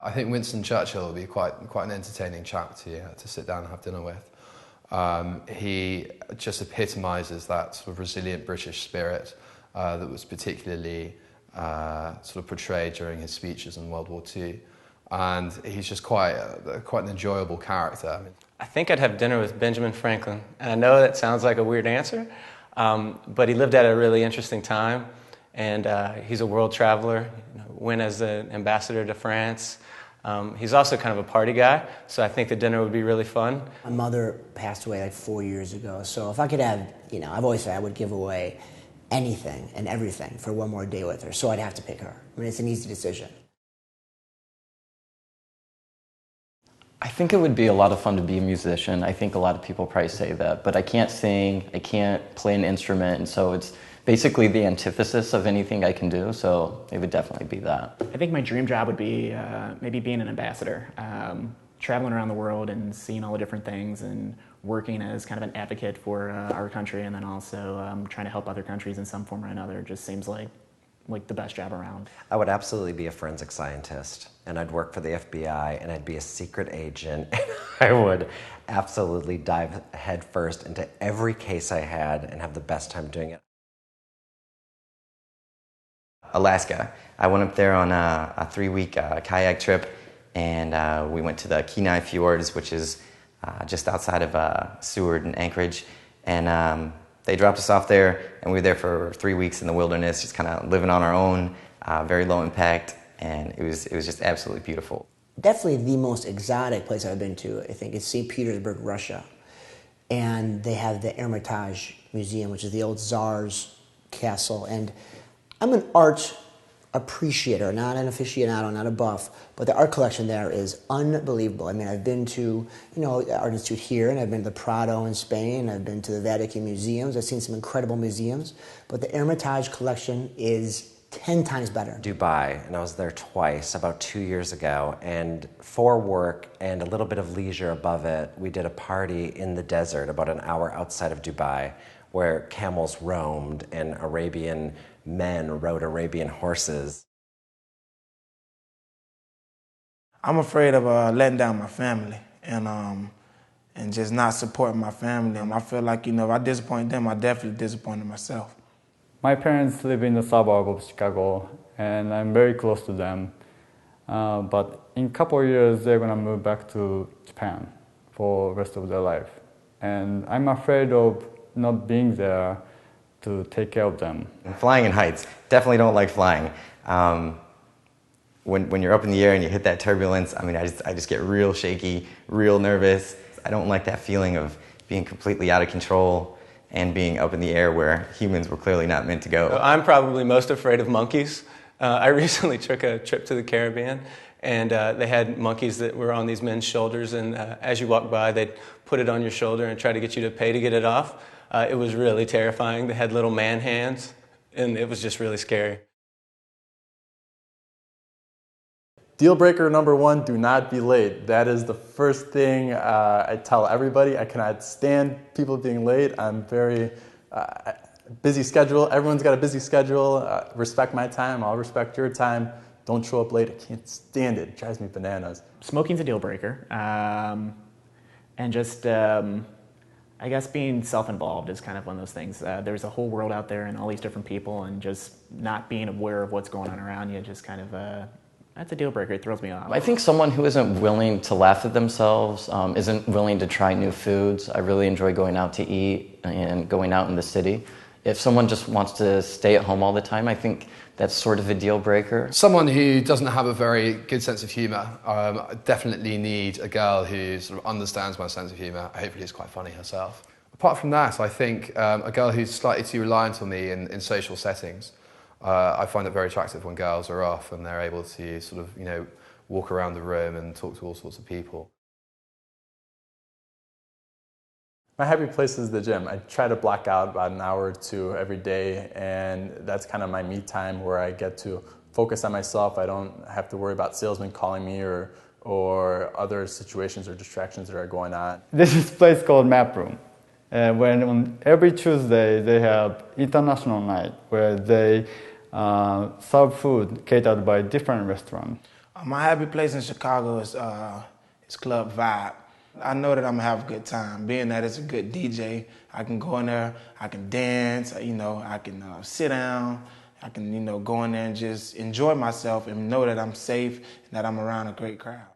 I think Winston Churchill would be quite an entertaining chap to sit down and have dinner with. He just epitomises that sort of resilient British spirit that was particularly sort of portrayed during his speeches in World War II. And he's just quite an enjoyable character. I think I'd have dinner with Benjamin Franklin. And I know that sounds like a weird answer, but he lived at a really interesting time. And he's a world traveler, went as an ambassador to France. He's also kind of a party guy, so I think the dinner would be really fun. My mother passed away like 4 years ago, so if I could have, I've always said I would give away anything and everything for one more day with her, so I'd have to pick her. I mean, it's an easy decision. I think it would be a lot of fun to be a musician. I think a lot of people probably say that, but I can't sing, I can't play an instrument, and so it's basically the antithesis of anything I can do, so it would definitely be that. I think my dream job would be maybe being an ambassador, traveling around the world and seeing all the different things and working as kind of an advocate for our country, and then also trying to help other countries in some form or another. Just seems like the best job around. I would absolutely be a forensic scientist, and I'd work for the FBI, and I'd be a secret agent, and I would absolutely dive headfirst into every case I had and have the best time doing it. Alaska. I went up there on a 3-week kayak trip, and we went to the Kenai Fjords, which is just outside of Seward and Anchorage, and they dropped us off there, and we were there for 3 weeks in the wilderness, just kind of living on our own, very low impact, and it was just absolutely beautiful. Definitely the most exotic place I've been to, I think, is St. Petersburg, Russia. And they have the Hermitage Museum, which is the old Tsar's castle. And I'm an art appreciator, not an aficionado, not a buff, but the art collection there is unbelievable. I mean, I've been to, the Art Institute here, and I've been to the Prado in Spain, I've been to the Vatican museums, I've seen some incredible museums, but the Hermitage collection is 10 times better. Dubai, and I was there twice, about 2 years ago, and for work and a little bit of leisure above it, we did a party in the desert about an hour outside of Dubai, where camels roamed and Arabian men rode Arabian horses. I'm afraid of letting down my family and just not supporting my family. I feel like, if I disappoint them, I definitely disappointed myself. My parents live in the suburb of Chicago, and I'm very close to them. But in a couple of years, they're going to move back to Japan for the rest of their life. And I'm afraid of not being there to take care of them. And flying in heights, definitely don't like flying. When you're up in the air and you hit that turbulence, I mean, I just get real shaky, real nervous. I don't like that feeling of being completely out of control and being up in the air where humans were clearly not meant to go. I'm probably most afraid of monkeys. I recently took a trip to the Caribbean, and they had monkeys that were on these men's shoulders, and as you walk by, they'd put it on your shoulder and try to get you to pay to get it off. It was really terrifying. They had little man hands, and it was just really scary. Deal breaker number 1, do not be late. That is the first thing I tell everybody. I cannot stand people being late. I'm very busy schedule. Everyone's got a busy schedule. Respect my time. I'll respect your time. Don't show up late. I can't stand it. It drives me bananas. Smoking's a deal breaker. And just, I guess being self-involved is kind of one of those things. There's a whole world out there and all these different people, and just not being aware of what's going on around you just kind of, that's a deal breaker. It throws me off. I think someone who isn't willing to laugh at themselves, isn't willing to try new foods. I really enjoy going out to eat and going out in the city. If someone just wants to stay at home all the time, I think that's sort of a deal breaker. Someone who doesn't have a very good sense of humour. I definitely need a girl who sort of understands my sense of humour. Hopefully is quite funny herself. Apart from that, I think a girl who's slightly too reliant on me in social settings. I find it very attractive when girls are off and they're able to sort of, walk around the room and talk to all sorts of people. My happy place is the gym. I try to block out about an hour or two every day, and that's kind of my me time where I get to focus on myself. I don't have to worry about salesmen calling me or other situations or distractions that are going on. This is a place called Map Room. When on every Tuesday they have international night where they serve food catered by different restaurants. My happy place in Chicago is Club Vibe. I know that I'm gonna have a good time, being that it's a good DJ. I can go in there, I can dance, I can sit down, I can, go in there and just enjoy myself and know that I'm safe and that I'm around a great crowd.